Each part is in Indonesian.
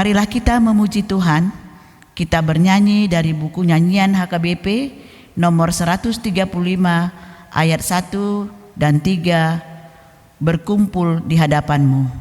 Marilah kita memuji Tuhan. Kita bernyanyi dari buku nyanyian HKBP nomor 135 ayat 1 dan 3, berkumpul di hadapan-Mu.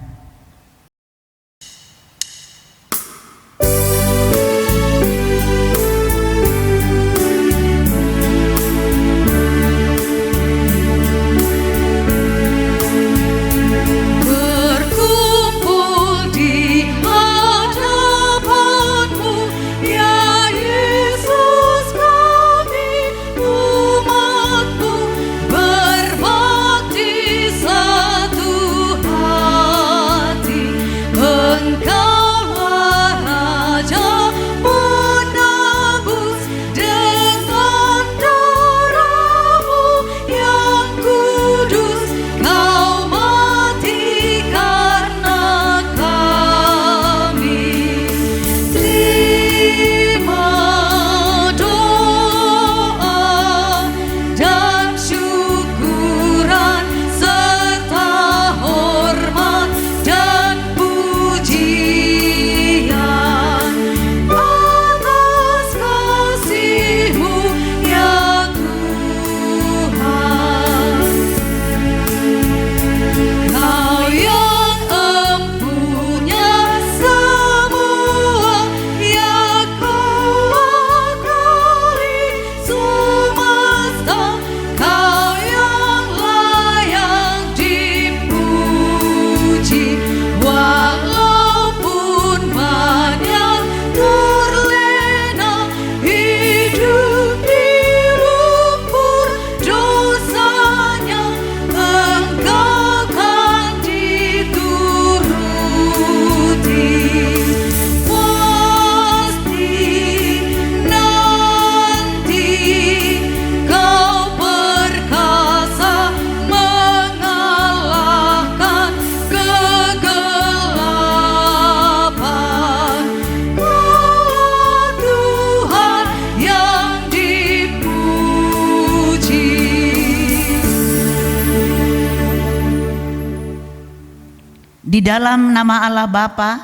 Di dalam nama Allah Bapa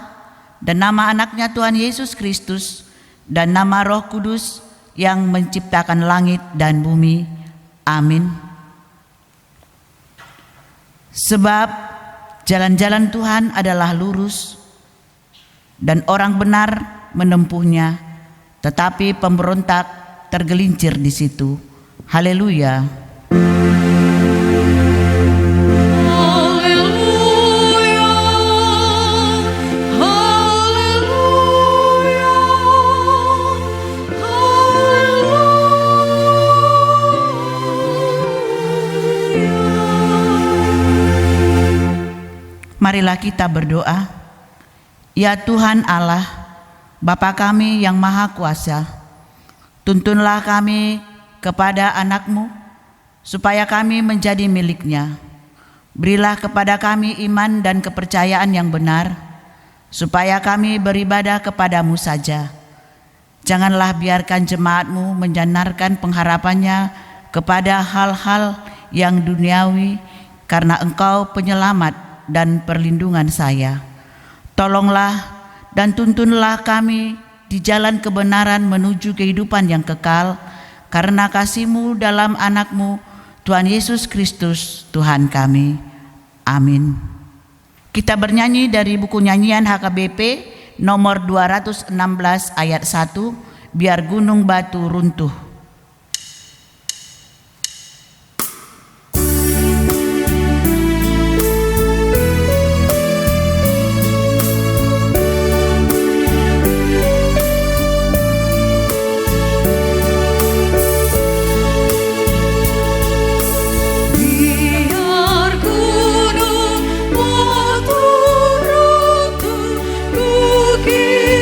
dan nama anaknya Tuhan Yesus Kristus dan nama Roh Kudus yang menciptakan langit dan bumi. Amin. Sebab jalan-jalan Tuhan adalah lurus dan orang benar menempuhnya, tetapi pemberontak tergelincir di situ. Haleluya. Marilah kita berdoa. Ya Tuhan Allah, Bapa kami yang Maha Kuasa, tuntunlah kami kepada anak-Mu, supaya kami menjadi milik-Nya. Berilah kepada kami iman dan kepercayaan yang benar, supaya kami beribadah kepada-Mu saja. Janganlah biarkan jemaat-Mu menyandarkan pengharapannya kepada hal-hal yang duniawi, karena Engkau penyelamat dan perlindungan saya. Tolonglah dan tuntunlah kami di jalan kebenaran menuju kehidupan yang kekal, karena kasih-Mu dalam anak-Mu, Tuhan Yesus Kristus, Tuhan kami. Amin. Kita bernyanyi dari buku nyanyian HKBP nomor 216 ayat 1, biar gunung batu runtuh.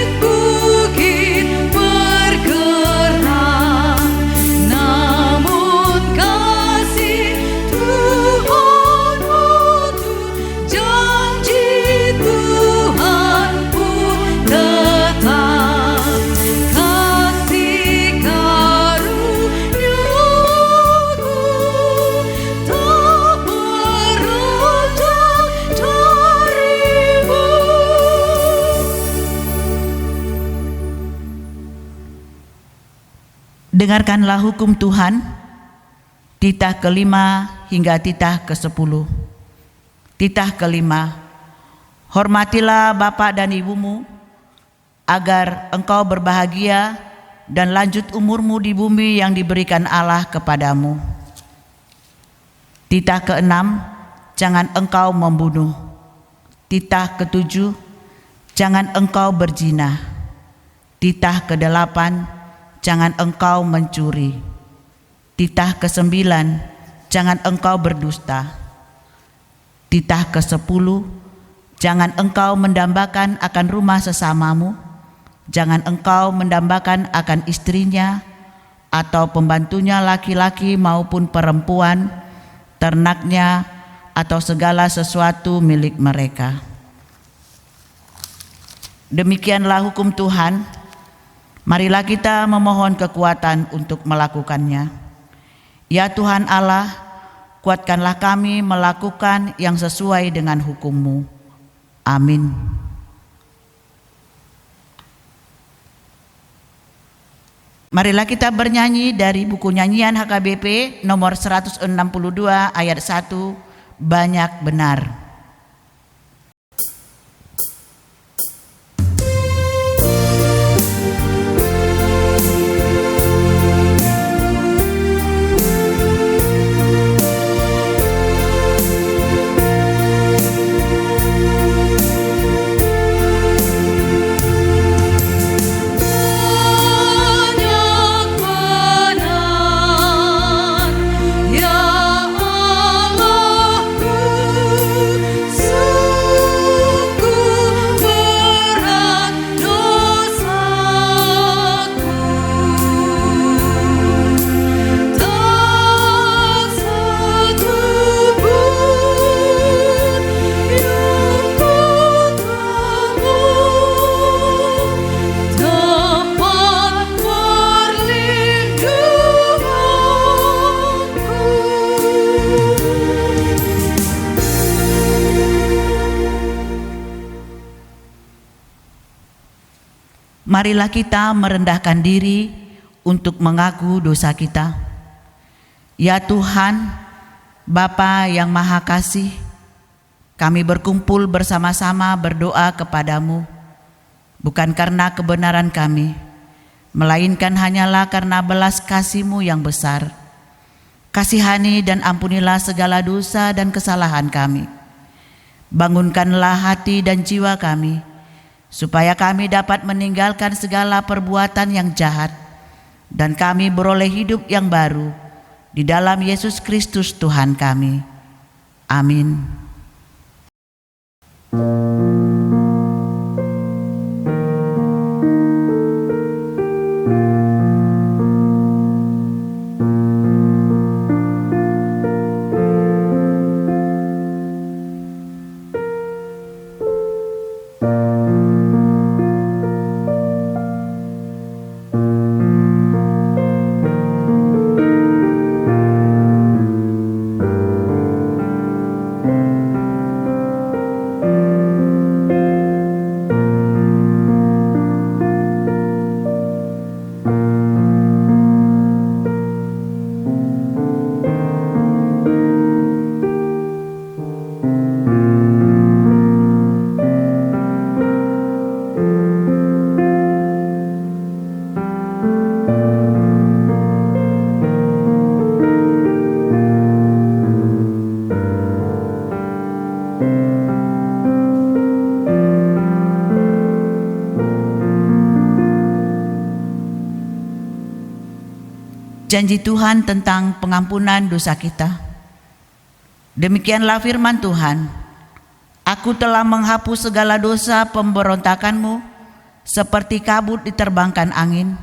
Bukit-bukit bergerak. Dengarkanlah hukum Tuhan, titah kelima hingga titah ke-10. Titah kelima, hormatilah bapa dan ibumu, agar engkau berbahagia dan lanjut umurmu di bumi yang diberikan Allah kepadamu. Titah ke-6, jangan engkau membunuh. Titah ke-7, jangan engkau berzina. Titah ke-8, jangan engkau mencuri. Titah ke-9, jangan engkau berdusta. Titah ke-10, jangan engkau mendambakan akan rumah sesamamu. Jangan engkau mendambakan akan istrinya atau pembantunya laki-laki maupun perempuan, ternaknya atau segala sesuatu milik mereka. Demikianlah hukum Tuhan. Marilah kita memohon kekuatan untuk melakukannya. Ya Tuhan Allah, kuatkanlah kami melakukan yang sesuai dengan hukum-Mu. Amin. Marilah kita bernyanyi dari buku nyanyian HKBP nomor 162 ayat 1, banyak benar. Marilah kita merendahkan diri untuk mengaku dosa kita. Ya Tuhan, Bapa yang Maha Kasih, kami berkumpul bersama-sama berdoa kepadamu, bukan karena kebenaran kami, melainkan hanyalah karena belas kasih-Mu yang besar. Kasihani dan ampunilah segala dosa dan kesalahan kami. Bangunkanlah hati dan jiwa kami, supaya kami dapat meninggalkan segala perbuatan yang jahat dan kami beroleh hidup yang baru di dalam Yesus Kristus Tuhan kami. Amin. Janji Tuhan tentang pengampunan dosa kita. Demikianlah firman Tuhan, Aku telah menghapus segala dosa pemberontakanmu seperti kabut diterbangkan angin,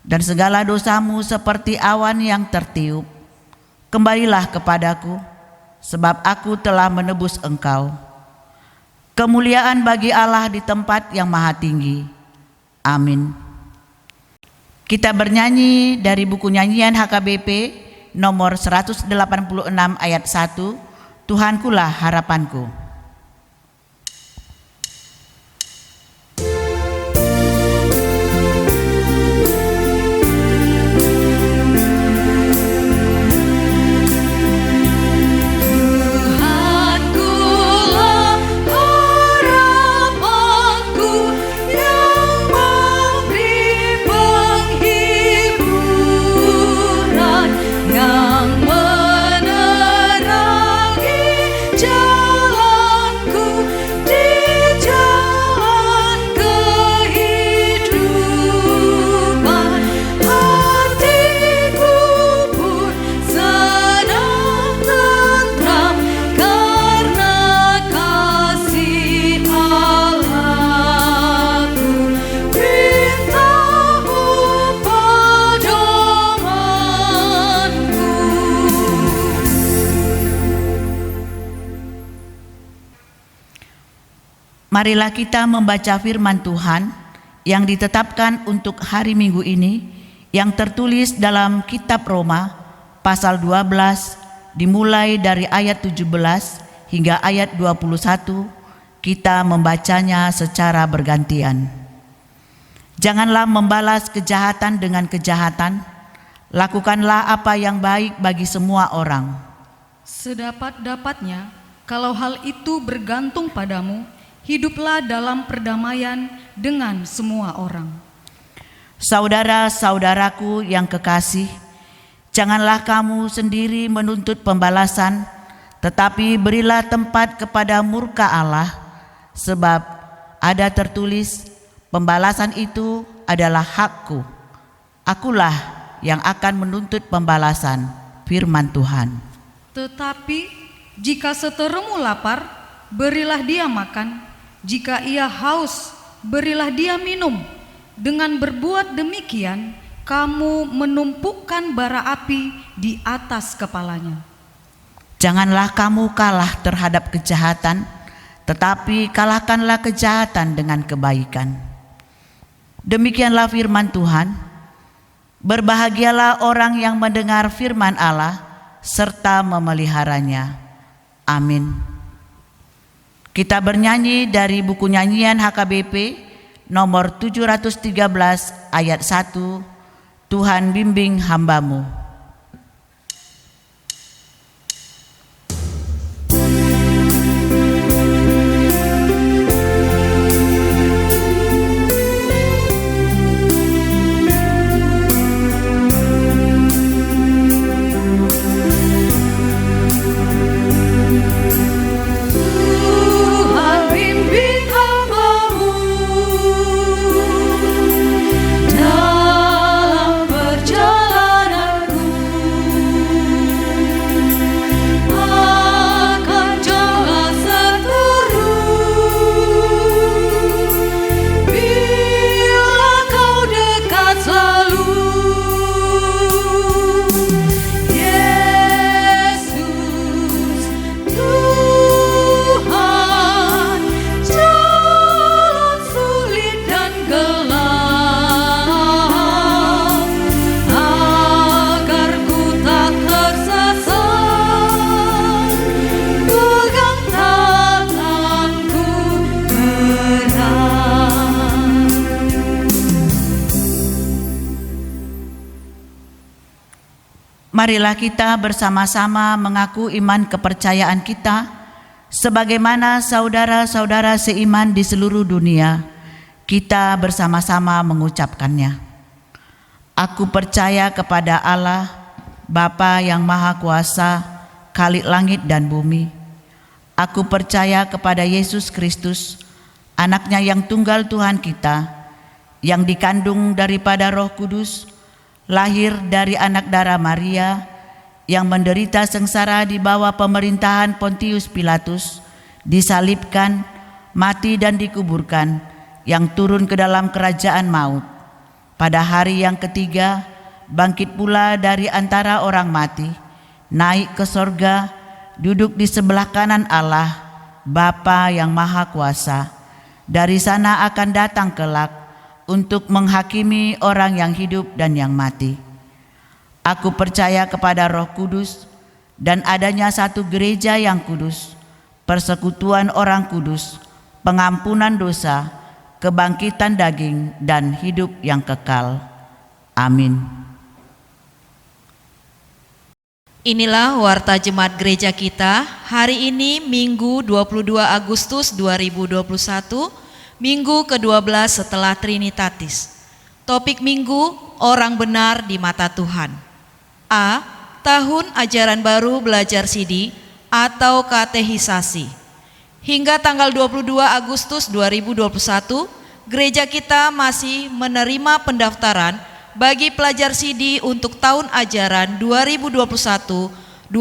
dan segala dosamu seperti awan yang tertiup. Kembalilah kepadaku, sebab aku telah menebus engkau. Kemuliaan bagi Allah di tempat yang maha tinggi. Amin. Kita bernyanyi dari buku nyanyian HKBP nomor 186 ayat 1, Tuhankulah harapanku. Marilah kita membaca firman Tuhan yang ditetapkan untuk hari Minggu ini, yang tertulis dalam kitab Roma pasal 12 dimulai dari ayat 17 hingga ayat 21. Kita membacanya secara bergantian. Janganlah membalas kejahatan dengan kejahatan, lakukanlah apa yang baik bagi semua orang. Sedapat-dapatnya, kalau hal itu bergantung padamu, hiduplah dalam perdamaian dengan semua orang. Saudara-saudaraku yang kekasih, janganlah kamu sendiri menuntut pembalasan, tetapi berilah tempat kepada murka Allah, sebab ada tertulis, pembalasan itu adalah hakku. Akulah yang akan menuntut pembalasan, firman Tuhan. Tetapi jika seterumu lapar, berilah dia makan. Jika ia haus, berilah dia minum. Dengan berbuat demikian, kamu menumpukan bara api di atas kepalanya. Janganlah kamu kalah terhadap kejahatan, tetapi kalahkanlah kejahatan dengan kebaikan. Demikianlah firman Tuhan. Berbahagialah orang yang mendengar firman Allah serta memeliharanya. Amin. Kita bernyanyi dari buku nyanyian HKBP nomor 713 ayat 1, Tuhan bimbing hambamu. Marilah kita bersama-sama mengaku iman kepercayaan kita sebagaimana saudara-saudara seiman di seluruh dunia. Kita bersama-sama mengucapkannya. Aku percaya kepada Allah, Bapa yang Maha Kuasa, Khalik langit dan bumi. Aku percaya kepada Yesus Kristus, Anaknya yang tunggal Tuhan kita, yang dikandung daripada Roh Kudus, lahir dari anak darah Maria, yang menderita sengsara di bawah pemerintahan Pontius Pilatus, disalibkan, mati dan dikuburkan, yang turun ke dalam kerajaan maut. Pada hari yang ketiga, bangkit pula dari antara orang mati, naik ke sorga, duduk di sebelah kanan Allah, Bapa yang Maha Kuasa. Dari sana akan datang kelak untuk menghakimi orang yang hidup dan yang mati. Aku percaya kepada Roh Kudus dan adanya satu gereja yang kudus, persekutuan orang kudus, pengampunan dosa, kebangkitan daging, dan hidup yang kekal. Amin. Inilah warta jemaat gereja kita hari ini Minggu 22 Agustus 2021, Minggu ke-12 setelah Trinitatis. Topik Minggu, orang benar di mata Tuhan. A. Tahun ajaran baru belajar CD atau katehisasi. Hingga tanggal 22 Agustus 2021, gereja kita masih menerima pendaftaran bagi pelajar CD untuk tahun ajaran 2021-2022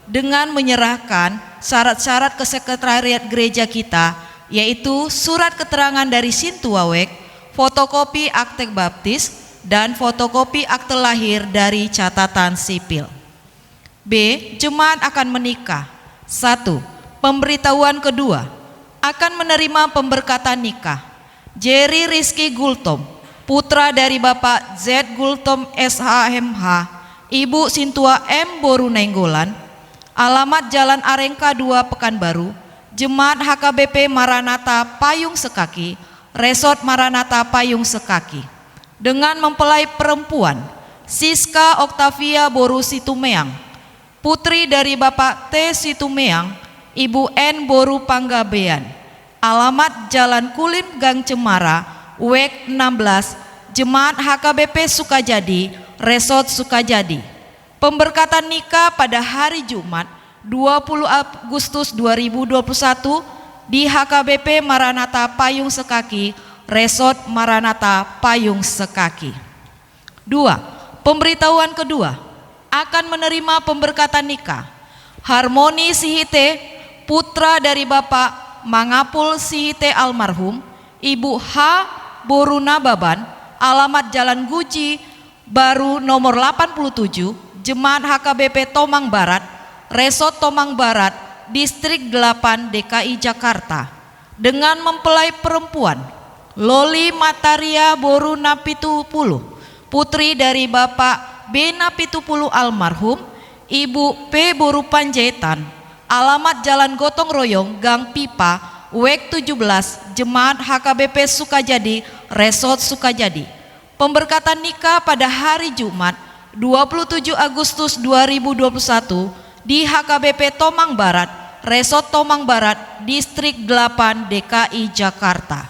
dengan menyerahkan syarat-syarat ke sekretariat gereja kita, yaitu surat keterangan dari Sintuawek, fotokopi akte baptis, dan fotokopi akte lahir dari catatan sipil. B. Jemaat akan menikah. 1. Pemberitahuan kedua. akan menerima pemberkatan nikah Jerry Rizky Gultom, putra dari Bapak Z. Gultom SHMH, Ibu Sintua M. Boru Nenggolan, alamat Jalan Arengka 2 Pekanbaru, Jemaat HKBP Maranatha Payung Sekaki, Resort Maranatha Payung Sekaki, dengan mempelai perempuan Siska Oktavia Boru Situmeang, putri dari Bapak T. Situmeang, Ibu N. Boru Panggabean, alamat Jalan Kulim Gang Cemara, WEK 16, Jemaat HKBP Sukajadi, Resort Sukajadi. Pemberkatan nikah pada hari Jumat 20 Agustus 2021 di HKBP Maranatha Payung Sekaki, Resort Maranatha Payung Sekaki. 2. Pemberitahuan kedua, akan menerima pemberkatan nikah Harmoni Sihite, putra dari Bapak Mangapul Sihite almarhum, Ibu H. Boru Nababan, alamat Jalan Guci Baru nomor 87, Jemaat HKBP Tomang Barat, Resort Tomang Barat, Distrik 8 DKI Jakarta, dengan mempelai perempuan Loli Mataria Boru Napitupulu, putri dari Bapak B. Napitupulu almarhum, Ibu P. Boru Panjaitan, alamat Jalan Gotong Royong Gang Pipa, WEK 17, Jemaat HKBP Sukajadi, Resort Sukajadi. Pemberkatan nikah pada hari Jumat 27 Agustus 2021 di HKBP Tomang Barat, Resort Tomang Barat, Distrik 8 DKI Jakarta.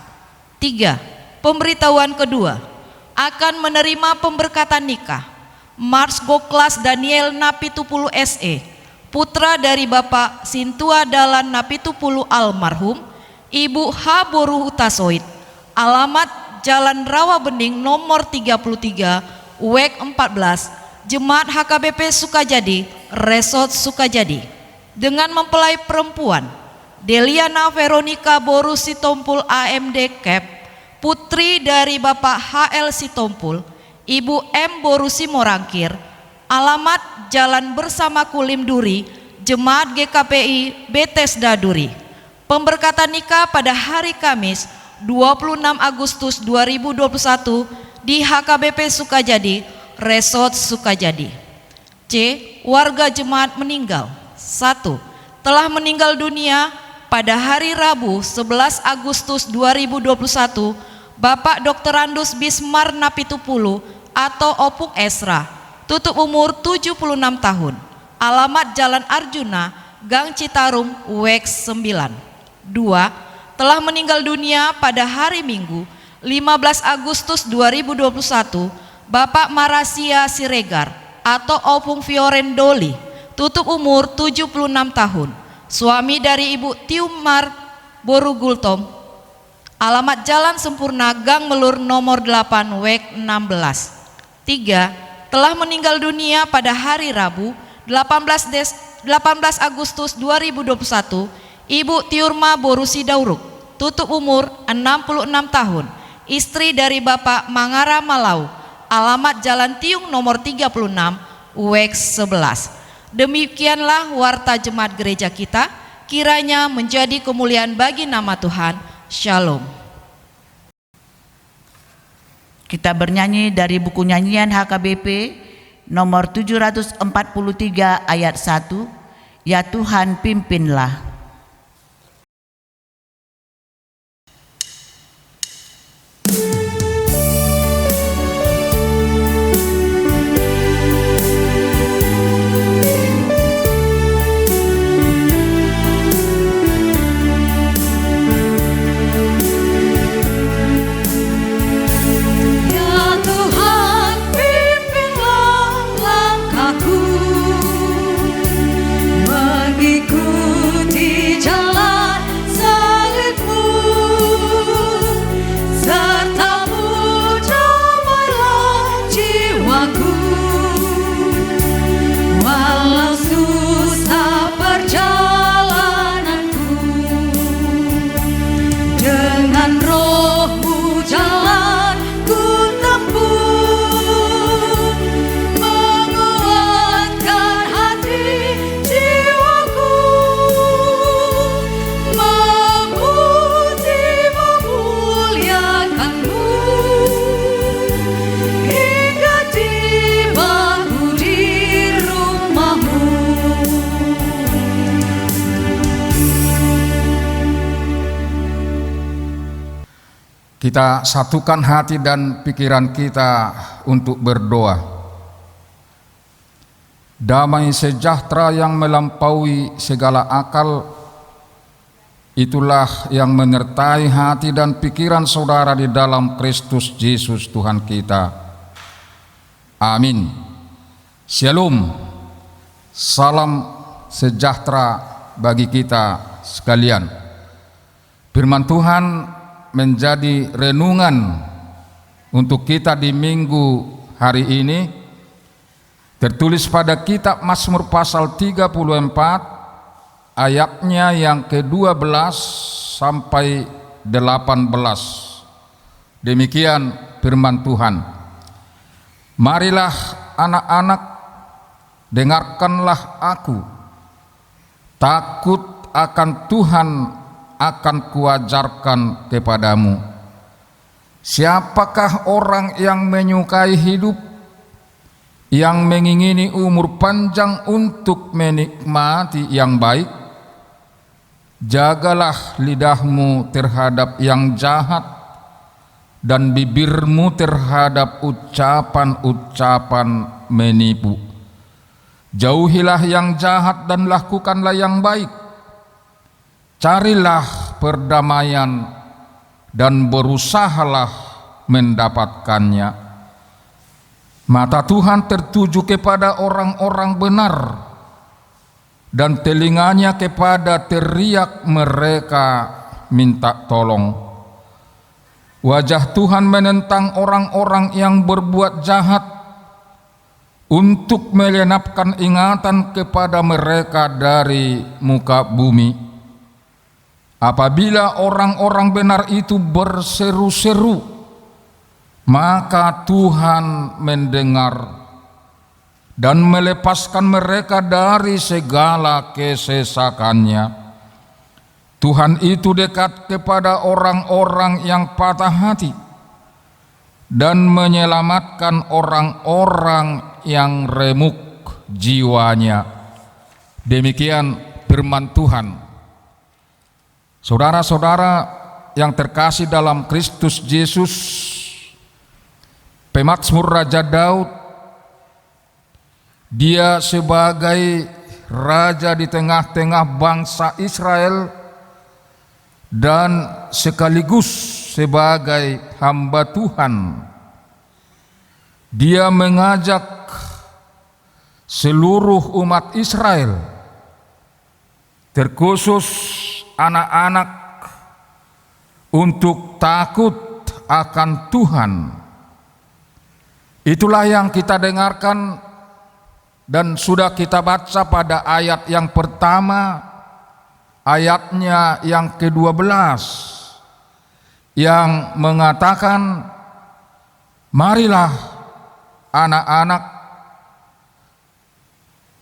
3. Pemberitahuan kedua, akan menerima pemberkatan nikah Mars Goklas Daniel Napitupulu SE, putra dari Bapak Sintua Dalan Napitupulu almarhum, Ibu H. Boru Hutasoid, alamat Jalan Rawa Bening nomor 33, WEK 14, Jemaat HKBP Sukajadi, Resort Sukajadi, dengan mempelai perempuan Deliana Veronica Boru Sitompul AMD Cap, putri dari Bapak HL Sitompul, Ibu M. Boru Simorangkir, alamat Jalan Bersama Kulim Duri, Jemaat GKPI Betesda Duri. Pemberkatan nikah pada hari Kamis 26 Agustus 2021 di HKBP Sukajadi, Resort Sukajadi. C. Warga jemaat meninggal. 1. Telah meninggal dunia pada hari Rabu 11 Agustus 2021 Bapak Dr. Andus Bismar Napitupulu atau Opung Esra, tutup umur 76 tahun, alamat Jalan Arjuna, Gang Citarum, WEK 9. 2. Telah meninggal dunia pada hari Minggu 15 Agustus 2021 Bapak Marasia Siregar atau Opung Fiorendoli, tutup umur 76 tahun, suami dari Ibu Tiumar Boru Gultom, alamat Jalan Sempurna Gang Melur nomor 8 WEK 16. 3. Telah meninggal dunia pada hari Rabu 18 Agustus 2021 Ibu Tiurma Boru Sidauruk, tutup umur 66 tahun, istri dari Bapak Mangara Malau, alamat Jalan Tiung nomor 36, WEK 11. Demikianlah warta jemaat gereja kita, kiranya menjadi kemuliaan bagi nama Tuhan. Shalom. Kita bernyanyi dari buku nyanyian HKBP nomor 743 ayat 1, Ya Tuhan pimpinlah. Mengikuti Kita satukan hati dan pikiran kita untuk berdoa. Damai sejahtera yang melampaui segala akal, itulah yang menyertai hati dan pikiran saudara di dalam Kristus Yesus Tuhan kita. Amin. Shalom. Salam sejahtera bagi kita sekalian. Firman Tuhan menjadi renungan untuk kita di minggu hari ini, tertulis pada kitab Mazmur pasal 34 ayatnya yang ke-12 sampai 18. Demikian firman Tuhan. Marilah anak-anak, dengarkanlah aku, takut akan Tuhan akan kuajarkan kepadamu. Siapakah orang yang menyukai hidup, yang mengingini umur panjang untuk menikmati yang baik? Jagalah lidahmu terhadap yang jahat dan bibirmu terhadap ucapan-ucapan menipu. Jauhilah yang jahat dan lakukanlah yang baik. Carilah perdamaian dan berusahalah mendapatkannya. Mata Tuhan tertuju kepada orang-orang benar, dan telinganya kepada teriak mereka minta tolong. Wajah Tuhan menentang orang-orang yang berbuat jahat, untuk melenapkan ingatan kepada mereka dari muka bumi. Apabila orang-orang benar itu berseru-seru, maka Tuhan mendengar dan melepaskan mereka dari segala kesesakannya. Tuhan itu dekat kepada orang-orang yang patah hati dan menyelamatkan orang-orang yang remuk jiwanya. Demikian firman Tuhan. Saudara-saudara yang terkasih dalam Kristus Yesus, pemazmur Raja Daud, dia sebagai raja di tengah-tengah bangsa Israel dan sekaligus sebagai hamba Tuhan, dia mengajak seluruh umat Israel, terkhusus anak-anak, untuk takut akan Tuhan. Itulah yang kita dengarkan dan sudah kita baca pada ayat yang pertama, ayatnya yang ke-12, yang mengatakan, marilah anak-anak,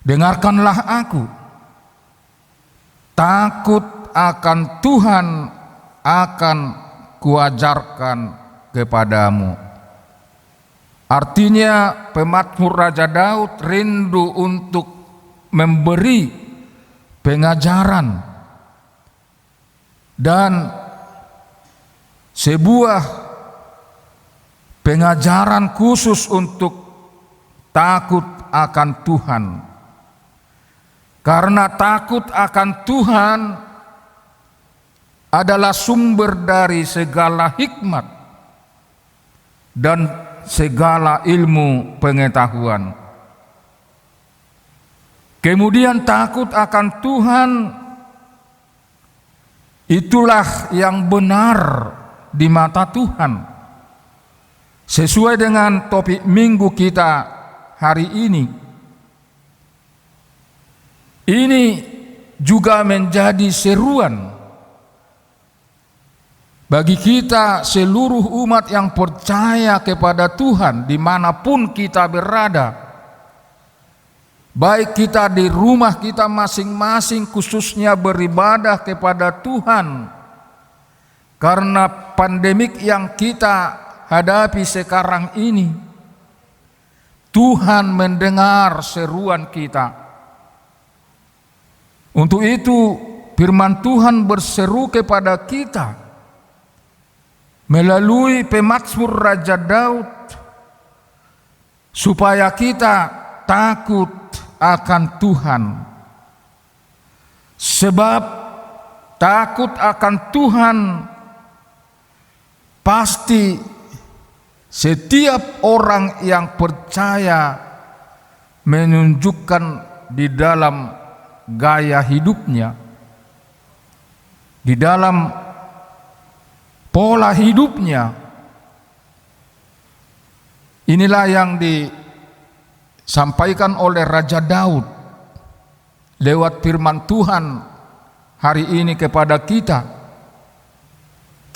dengarkanlah aku, takut akan Tuhan akan kuajarkan kepadamu. Artinya pemazmur Raja Daud rindu untuk memberi pengajaran dan sebuah pengajaran khusus untuk takut akan Tuhan. Karena takut akan Tuhan adalah sumber dari segala hikmat dan segala ilmu pengetahuan. Kemudian takut akan Tuhan, itulah yang benar di mata Tuhan. Sesuai dengan topik minggu kita hari ini. Ini juga menjadi seruan bagi kita seluruh umat yang percaya kepada Tuhan dimanapun kita berada. Baik kita di rumah kita masing-masing, khususnya beribadah kepada Tuhan. Karena pandemik yang kita hadapi sekarang ini, Tuhan mendengar seruan kita. Untuk itu firman Tuhan berseru kepada kita, melalui pemazmur Raja Daud supaya kita takut akan Tuhan. Sebab takut akan Tuhan pasti setiap orang yang percaya menunjukkan di dalam gaya hidupnya, di dalam pola hidupnya. Inilah yang disampaikan oleh Raja Daud lewat firman Tuhan hari ini kepada kita.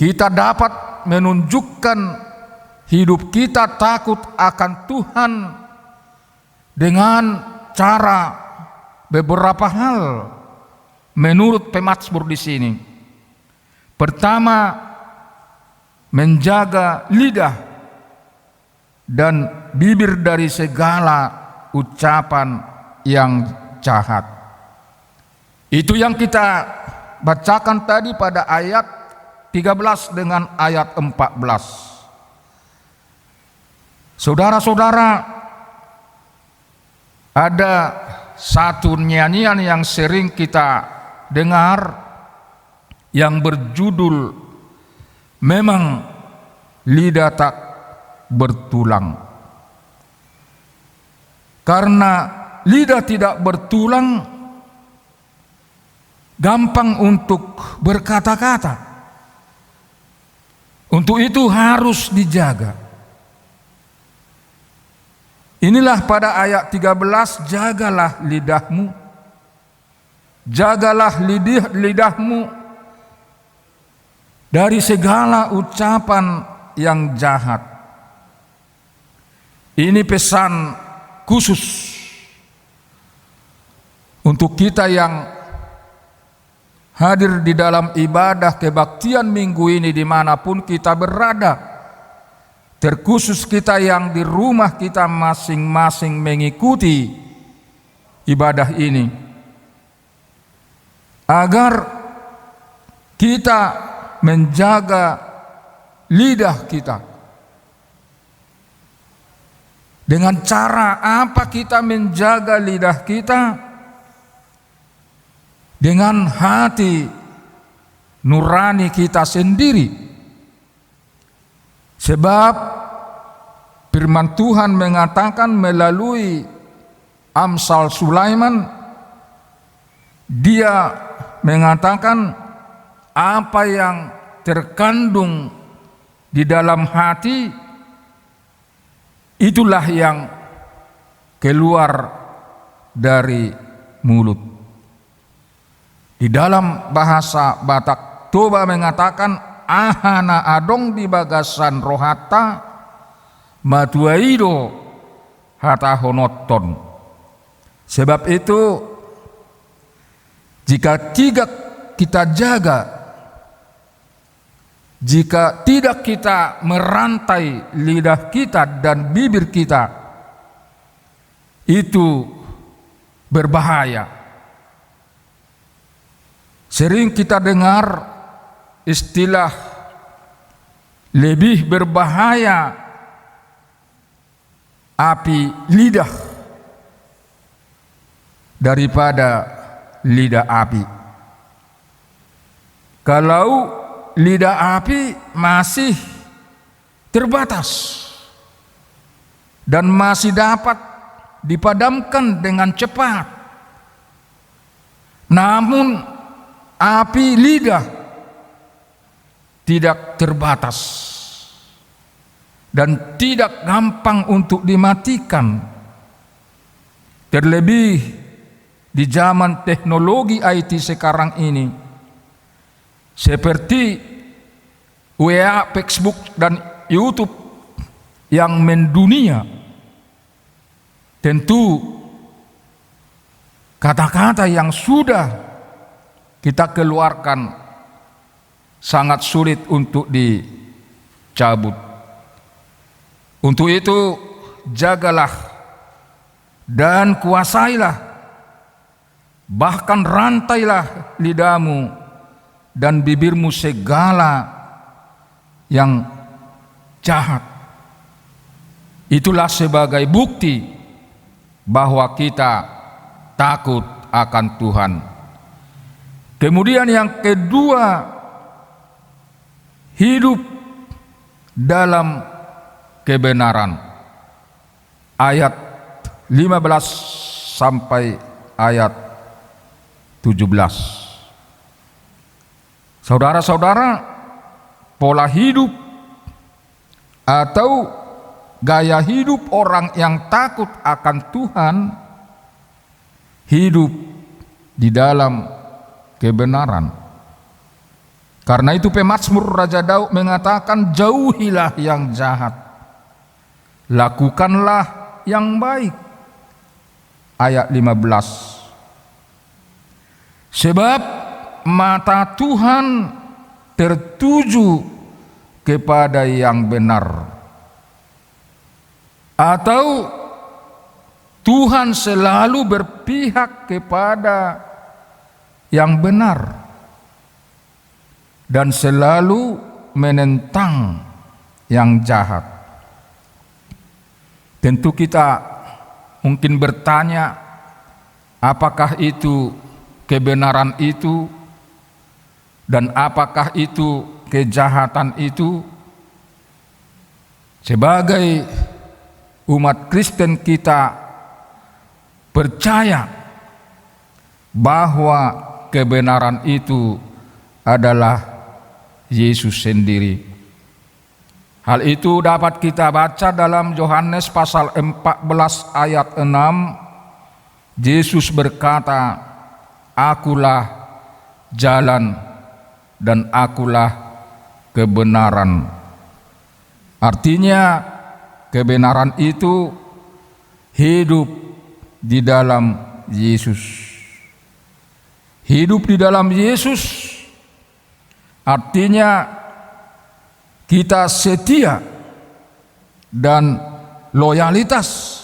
Kita dapat menunjukkan hidup kita takut akan Tuhan dengan cara beberapa hal menurut pemazmur di sini. Pertama, menjaga lidah dan bibir dari segala ucapan yang jahat. Itu yang kita bacakan tadi pada ayat 13 dengan ayat 14. Saudara-saudara, ada satu nyanyian yang sering kita dengar yang berjudul "Memang Lidah Tak Bertulang". Karena lidah tidak bertulang, gampang untuk berkata-kata. Untuk itu harus dijaga. Inilah pada ayat 13, jagalah lidahmu. Jagalah lidahmu dari segala ucapan yang jahat. Ini pesan khusus untuk kita yang hadir di dalam ibadah kebaktian minggu ini dimanapun kita berada. Terkhusus kita yang di rumah kita masing-masing mengikuti ibadah ini, agar kita menjaga lidah kita. Dengan cara apa kita menjaga lidah kita? Dengan hati nurani kita sendiri. Sebab firman Tuhan mengatakan melalui Amsal Sulaiman, dia mengatakan apa yang terkandung di dalam hati, itulah yang keluar dari mulut. Di dalam bahasa Batak Toba mengatakan ahana adong di bagasan rohata matuaido hata honoton. Sebab itu jika tidak kita jaga, jika tidak kita merantai lidah kita dan bibir kita, itu berbahaya. Sering kita dengar istilah lebih berbahaya api lidah daripada lidah api. Kalau lidah api masih terbatas dan masih dapat dipadamkan dengan cepat, namun api lidah tidak terbatas dan tidak gampang untuk dimatikan. Terlebih di zaman teknologi IT sekarang ini, seperti WA, Facebook, dan YouTube yang mendunia. Tentu kata-kata yang sudah kita keluarkan sangat sulit untuk dicabut. Untuk itu jagalah dan kuasailah, bahkan rantailah lidahmu dan bibirmu segala yang jahat. Itulah sebagai bukti bahwa kita takut akan Tuhan. Kemudian yang kedua, hidup dalam kebenaran. Ayat 15 sampai ayat 17. Saudara-saudara, pola hidup atau gaya hidup orang yang takut akan Tuhan, hidup di dalam kebenaran. Karena itu pemazmur Raja Daud mengatakan, jauhilah yang jahat, lakukanlah yang baik. Ayat 15. Sebab mata Tuhan tertuju kepada yang benar, atau Tuhan selalu berpihak kepada yang benar dan selalu menentang yang jahat. Tentu kita mungkin bertanya, apakah itu kebenaran itu dan apakah itu kejahatan itu? Sebagai umat Kristen kita percaya bahwa kebenaran itu adalah Yesus sendiri. Hal itu dapat kita baca dalam Yohanes pasal 14 ayat 6. Yesus berkata, "Akulah jalan dan akulah kebenaran." Artinya kebenaran itu hidup di dalam Yesus. Hidup di dalam Yesus artinya kita setia dan loyalitas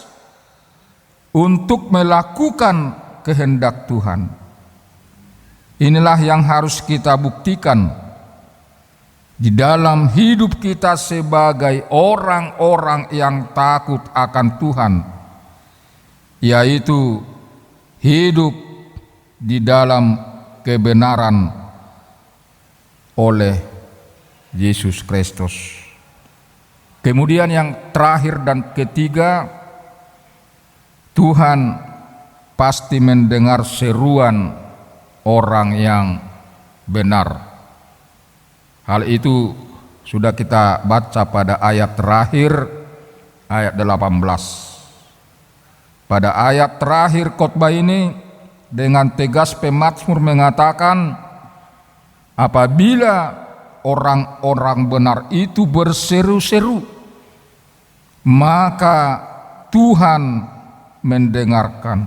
untuk melakukan kehendak Tuhan. Inilah yang harus kita buktikan di dalam hidup kita sebagai orang-orang yang takut akan Tuhan, yaitu hidup di dalam kebenaran oleh Yesus Kristus. Kemudian yang terakhir dan ketiga, Tuhan pasti mendengar seruan orang yang benar. Hal itu sudah kita baca pada ayat terakhir, ayat 18. Pada ayat terakhir khotbah ini dengan tegas pemazmur mengatakan, apabila orang-orang benar itu berseru-seru, maka Tuhan mendengarkan.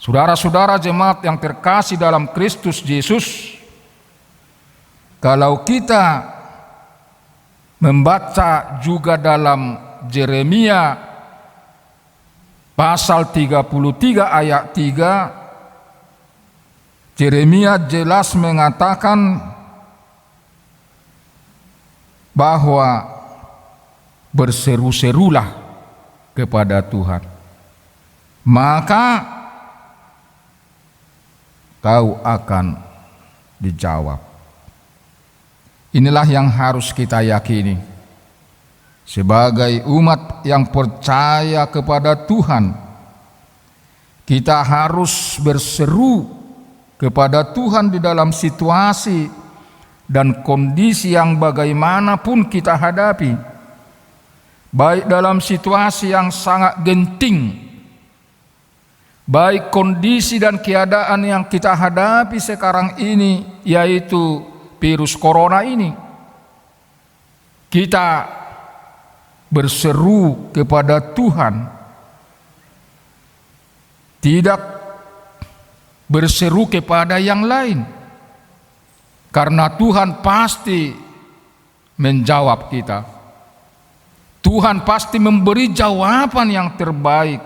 Saudara-saudara jemaat yang terkasih dalam Kristus Yesus, kalau kita membaca juga dalam Yeremia pasal 33 ayat 3, Yeremia jelas mengatakan bahwa berseru-serulah kepada Tuhan, maka kau akan dijawab. Inilah yang harus kita yakini sebagai umat yang percaya kepada Tuhan. Kita harus berseru kepada Tuhan di dalam situasi dan kondisi yang bagaimanapun kita hadapi, baik dalam situasi yang sangat genting, baik kondisi dan keadaan yang kita hadapi sekarang ini, yaitu virus corona ini, kita berseru kepada Tuhan, tidak berseru kepada yang lain, karena Tuhan pasti menjawab kita. Tuhan pasti memberi jawaban yang terbaik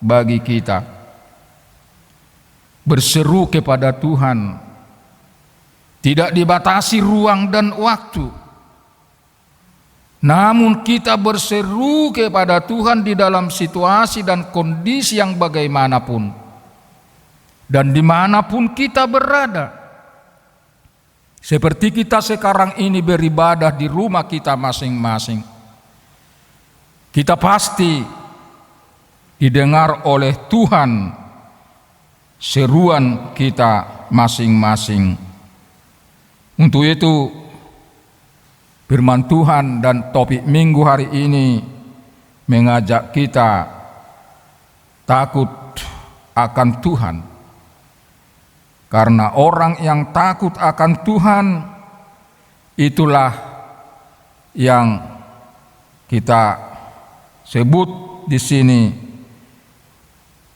bagi kita. Berseru kepada Tuhan tidak dibatasi ruang dan waktu. Namun kita berseru kepada Tuhan di dalam situasi dan kondisi yang bagaimanapun dan dimanapun kita berada. Seperti kita sekarang ini beribadah di rumah kita masing-masing, kita pasti didengar oleh Tuhan seruan kita masing-masing. Untuk itu firman Tuhan dan topik minggu hari ini mengajak kita takut akan Tuhan. Karena orang yang takut akan Tuhan itulah yang kita sebut di sini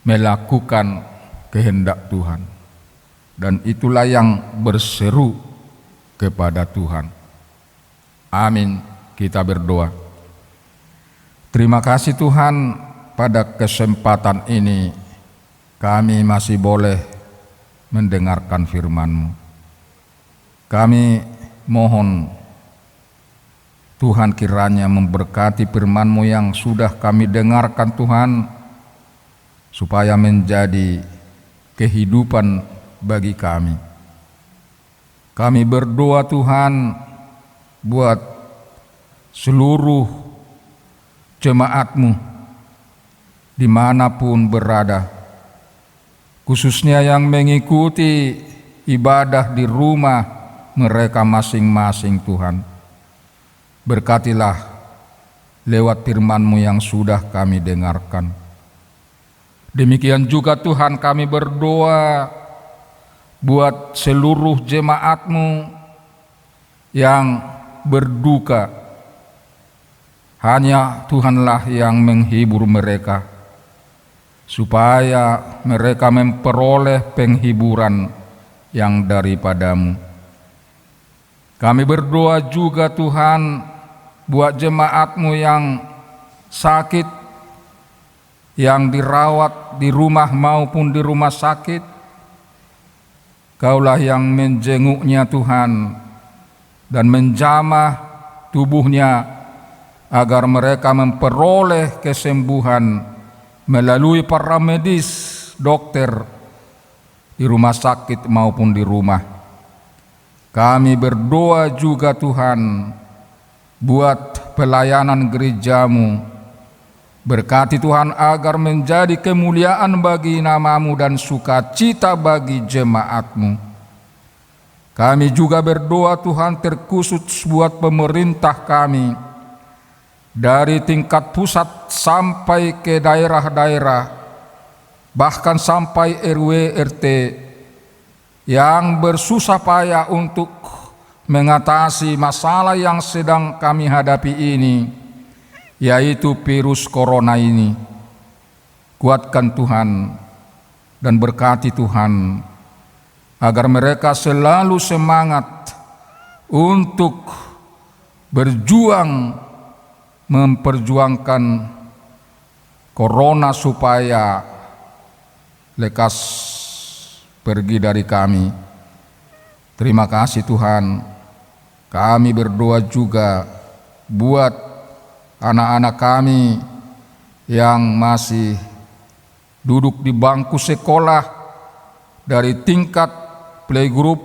melakukan kehendak Tuhan. Dan itulah yang berseru kepada Tuhan. Amin. Kita berdoa. Terima kasih Tuhan, pada kesempatan ini kami masih boleh mendengarkan firman-Mu. Kami mohon Tuhan kiranya memberkati firman-Mu yang sudah kami dengarkan Tuhan, supaya menjadi kehidupan bagi kami. Kami berdoa Tuhan buat seluruh jemaat-Mu dimanapun berada, khususnya yang mengikuti ibadah di rumah mereka masing-masing Tuhan. Berkatilah lewat firman-Mu yang sudah kami dengarkan. Demikian juga Tuhan kami berdoa buat seluruh jemaat-Mu yang berduka. Hanya Tuhanlah yang menghibur mereka, supaya mereka memperoleh penghiburan yang daripada-Mu. Kami berdoa juga Tuhan buat jemaat-Mu yang sakit, yang dirawat di rumah maupun di rumah sakit. Kaulah yang menjenguknya Tuhan dan menjamah tubuhnya agar mereka memperoleh kesembuhan melalui para medis, dokter di rumah sakit maupun di rumah. Kami berdoa juga Tuhan buat pelayanan gereja-Mu. Berkati Tuhan agar menjadi kemuliaan bagi nama-Mu dan sukacita bagi jemaat-Mu. Kami juga berdoa Tuhan terkhusus buat pemerintah kami, dari tingkat pusat sampai ke daerah-daerah, bahkan sampai RW RT, yang bersusah payah untuk mengatasi masalah yang sedang kami hadapi ini, yaitu virus corona ini. Kuatkan Tuhan dan berkati Tuhan agar mereka selalu semangat untuk berjuang memperjuangkan corona supaya lekas pergi dari kami. Terima kasih Tuhan. Kami berdoa juga buat anak-anak kami yang masih duduk di bangku sekolah dari tingkat playgroup,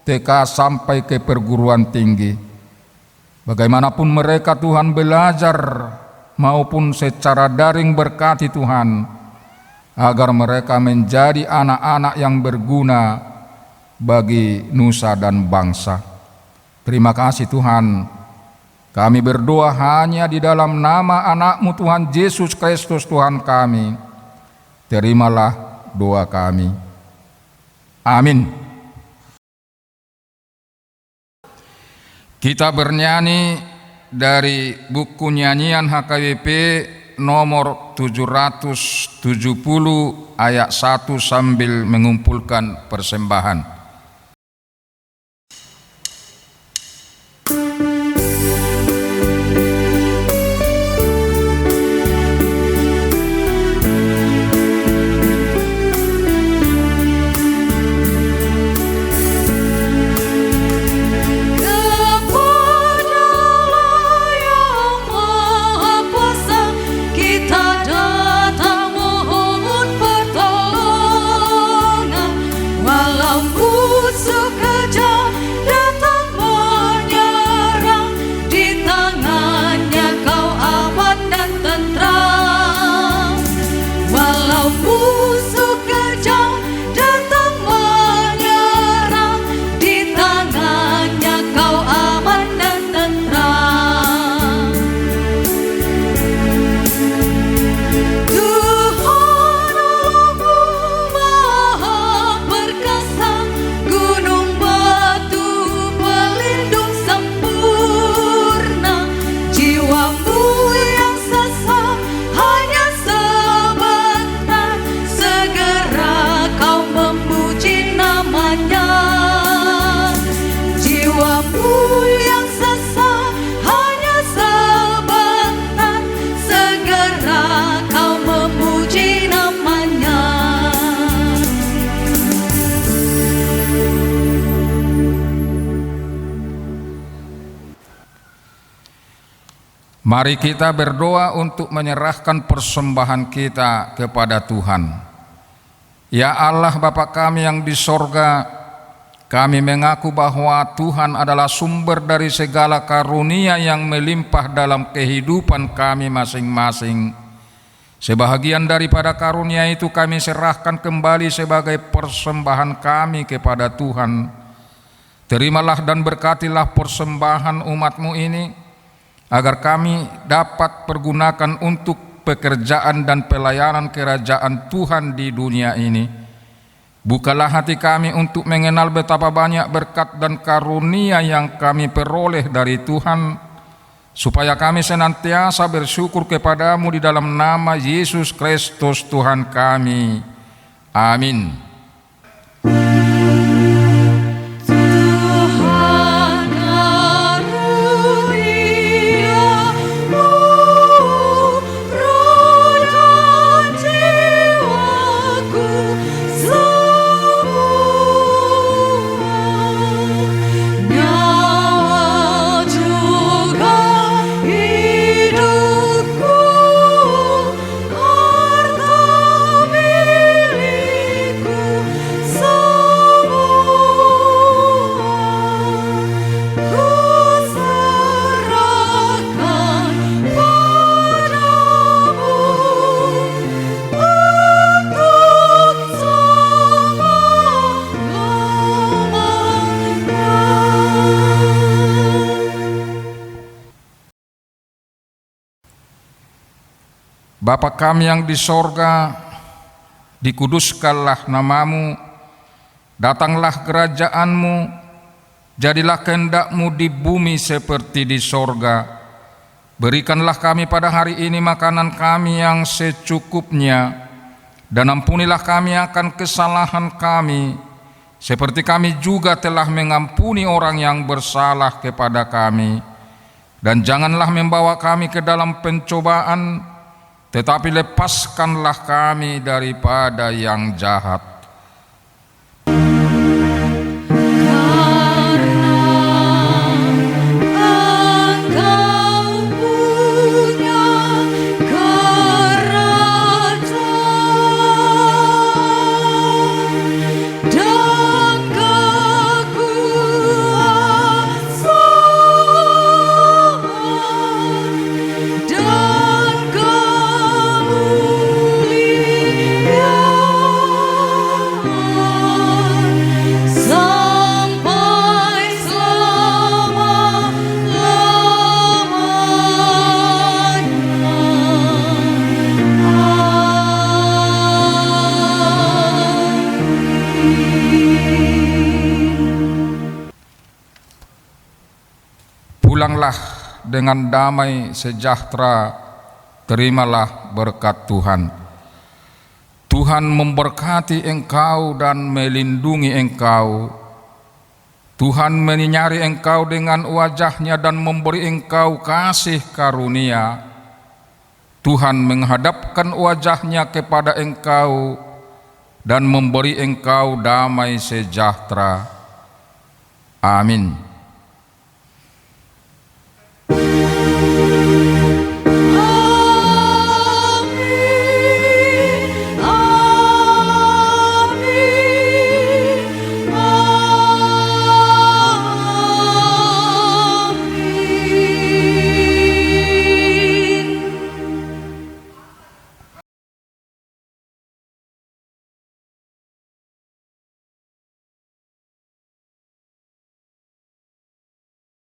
TK sampai ke perguruan tinggi. Bagaimanapun mereka Tuhan belajar maupun secara daring, berkati Tuhan agar mereka menjadi anak-anak yang berguna bagi nusa dan bangsa. Terima kasih Tuhan. Kami berdoa hanya di dalam nama anak-Mu Tuhan Yesus Kristus Tuhan kami. Terimalah doa kami. Amin. Kita bernyanyi dari buku nyanyian HKBP nomor 770 ayat 1 sambil mengumpulkan persembahan. Mari kita berdoa untuk menyerahkan persembahan kita kepada Tuhan. Ya Allah Bapa kami yang di sorga, kami mengaku bahwa Tuhan adalah sumber dari segala karunia yang melimpah dalam kehidupan kami masing-masing. Sebahagian daripada karunia itu kami serahkan kembali sebagai persembahan kami kepada Tuhan. Terimalah dan berkatilah persembahan umat-Mu ini, agar kami dapat pergunakan untuk pekerjaan dan pelayanan kerajaan Tuhan di dunia ini. Bukalah hati kami untuk mengenal betapa banyak berkat dan karunia yang kami peroleh dari Tuhan, supaya kami senantiasa bersyukur kepadamu di dalam nama Yesus Kristus Tuhan kami. Amin. Bapa kami yang di sorga, dikuduskanlah namamu, datanglah kerajaan-Mu, jadilah kehendak-Mu di bumi seperti di sorga. Berikanlah kami pada hari ini makanan kami yang secukupnya, dan ampunilah kami akan kesalahan kami, seperti kami juga telah mengampuni orang yang bersalah kepada kami. Dan janganlah membawa kami ke dalam pencobaan, tetapi lepaskanlah kami daripada yang jahat. Pulanglah dengan damai sejahtera, terimalah berkat Tuhan. Tuhan memberkati engkau dan melindungi engkau. Tuhan menyinari engkau dengan wajah-Nya dan memberi engkau kasih karunia. Tuhan menghadapkan wajah-Nya kepada engkau dan memberi engkau damai sejahtera. Amin.